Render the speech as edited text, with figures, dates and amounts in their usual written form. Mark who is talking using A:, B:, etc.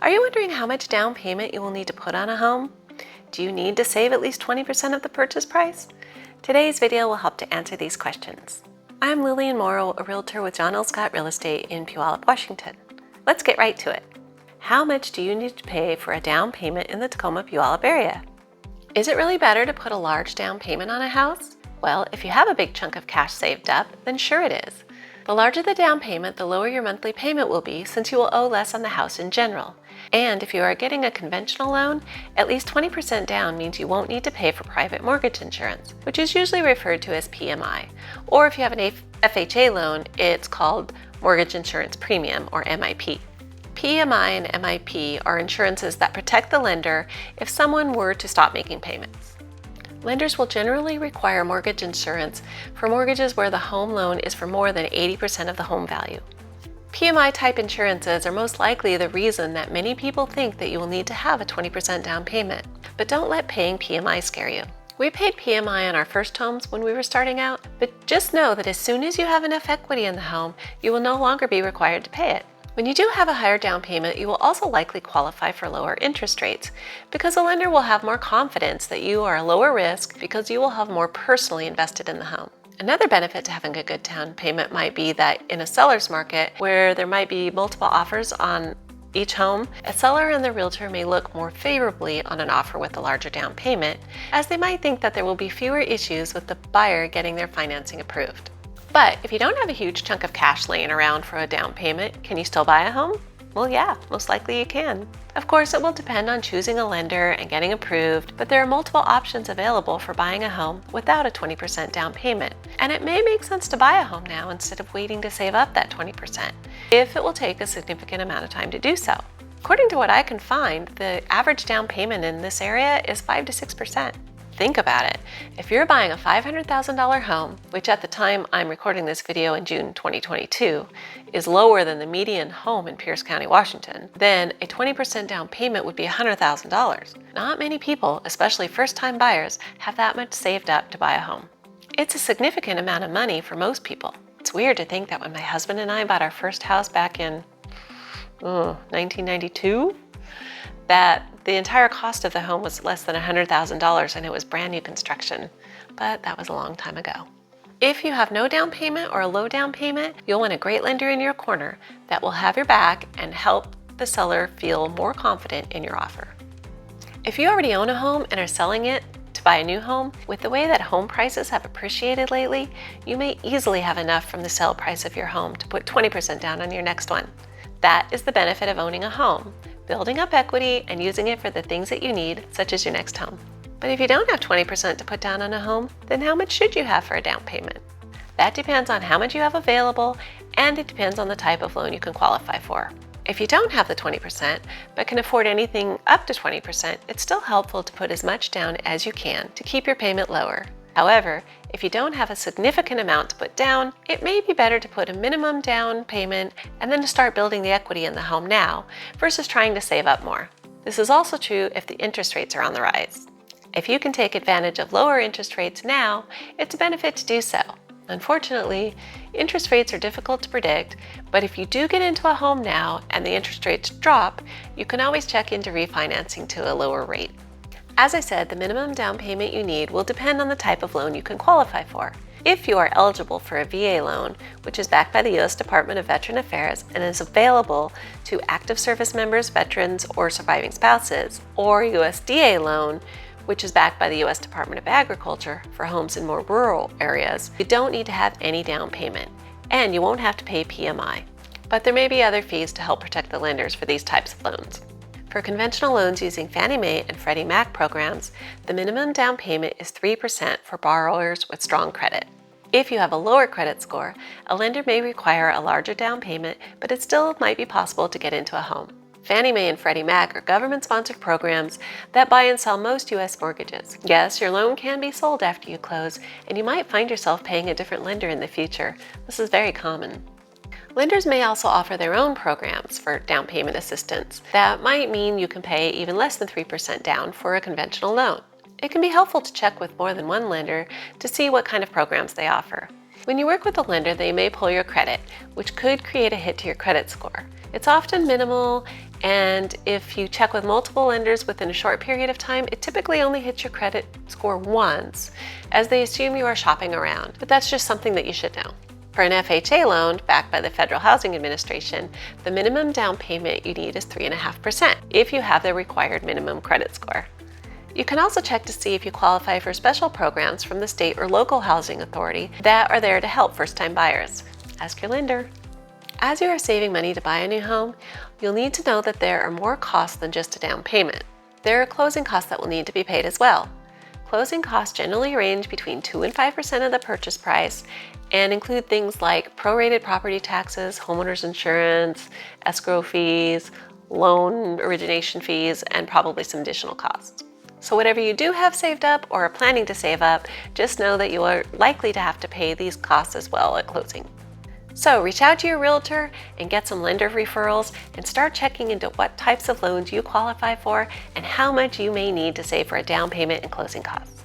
A: Are you wondering how much down payment you will need to put on a home? Do you need to save at least 20% of the purchase price? Today's video will help to answer these questions. I'm Lillian Morrow, a realtor with John L. Scott Real Estate in Puyallup, Washington. Let's get right to it. How much do you need to pay for a down payment in the Tacoma Puyallup area? Is it really better to put a large down payment on a house? Well, if you have a big chunk of cash saved up, then sure it is. The larger the down payment, the lower your monthly payment will be, since you will owe less on the house in general. And if you are getting a conventional loan, at least 20% down means you won't need to pay for private mortgage insurance, which is usually referred to as PMI. Or if you have an FHA loan, it's called Mortgage Insurance Premium, or MIP. PMI and MIP are insurances that protect the lender if someone were to stop making payments. Lenders will generally require mortgage insurance for mortgages where the home loan is for more than 80% of the home value. PMI type insurances are most likely the reason that many people think that you will need to have a 20% down payment. But don't let paying PMI scare you. We paid PMI on our first homes when we were starting out, but just know that as soon as you have enough equity in the home, you will no longer be required to pay it. When you do have a higher down payment, you will also likely qualify for lower interest rates because the lender will have more confidence that you are a lower risk because you will have more personally invested in the home. Another benefit to having a good down payment might be that in a seller's market where there might be multiple offers on each home, a seller and the realtor may look more favorably on an offer with a larger down payment, as they might think that there will be fewer issues with the buyer getting their financing approved. But if you don't have a huge chunk of cash laying around for a down payment, can you still buy a home? Well, yeah, most likely you can. Of course, it will depend on choosing a lender and getting approved, but there are multiple options available for buying a home without a 20% down payment. And it may make sense to buy a home now instead of waiting to save up that 20%, if it will take a significant amount of time to do so. According to what I can find, the average down payment in this area is 5 to 6%. Think about it. If you're buying a $500,000 home, which at the time I'm recording this video in June 2022, is lower than the median home in Pierce County, Washington, then a 20% down payment would be $100,000. Not many people, especially first-time buyers, have that much saved up to buy a home. It's a significant amount of money for most people. It's weird to think that when my husband and I bought our first house back in 1992, that the entire cost of the home was less than $100,000 and it was brand new construction, but that was a long time ago. If you have no down payment or a low down payment, you'll want a great lender in your corner that will have your back and help the seller feel more confident in your offer. If you already own a home and are selling it to buy a new home, with the way that home prices have appreciated lately, you may easily have enough from the sale price of your home to put 20% down on your next one. That is the benefit of owning a home. Building up equity and using it for the things that you need, such as your next home. But if you don't have 20% to put down on a home, then how much should you have for a down payment? That depends on how much you have available, and it depends on the type of loan you can qualify for. If you don't have the 20%, but can afford anything up to 20%, it's still helpful to put as much down as you can to keep your payment lower. However, if you don't have a significant amount to put down, it may be better to put a minimum down payment and then to start building the equity in the home now versus trying to save up more. This is also true if the interest rates are on the rise. If you can take advantage of lower interest rates now, it's a benefit to do so. Unfortunately, interest rates are difficult to predict, but if you do get into a home now and the interest rates drop, you can always check into refinancing to a lower rate. As I said, the minimum down payment you need will depend on the type of loan you can qualify for. If you are eligible for a VA loan, which is backed by the U.S. Department of Veteran Affairs and is available to active service members, veterans, or surviving spouses, or USDA loan, which is backed by the U.S. Department of Agriculture for homes in more rural areas, you don't need to have any down payment, and you won't have to pay PMI. But there may be other fees to help protect the lenders for these types of loans. For conventional loans using Fannie Mae and Freddie Mac programs, the minimum down payment is 3% for borrowers with strong credit. If you have a lower credit score, a lender may require a larger down payment, but it still might be possible to get into a home. Fannie Mae and Freddie Mac are government-sponsored programs that buy and sell most U.S. mortgages. Yes, your loan can be sold after you close, and you might find yourself paying a different lender in the future. This is very common. Lenders may also offer their own programs for down payment assistance. That might mean you can pay even less than 3% down for a conventional loan. It can be helpful to check with more than one lender to see what kind of programs they offer. When you work with a lender, they may pull your credit, which could create a hit to your credit score. It's often minimal And if you check with multiple lenders within a short period of time, it typically only hits your credit score once, as they assume you are shopping around. But that's just something that you should know. For an FHA loan backed by the Federal Housing Administration, the minimum down payment you need is 3.5% if you have the required minimum credit score. You can also check to see if you qualify for special programs from the state or local housing authority that are there to help first-time buyers. Ask your lender. As you are saving money to buy a new home, you'll need to know that there are more costs than just a down payment. There are closing costs that will need to be paid as well. Closing costs generally range between 2 and 5% of the purchase price and include things like prorated property taxes, homeowners insurance, escrow fees, loan origination fees, and probably some additional costs. So whatever you do have saved up or are planning to save up, just know that you are likely to have to pay these costs as well at closing. So reach out to your realtor and get some lender referrals and start checking into what types of loans you qualify for and how much you may need to save for a down payment and closing costs.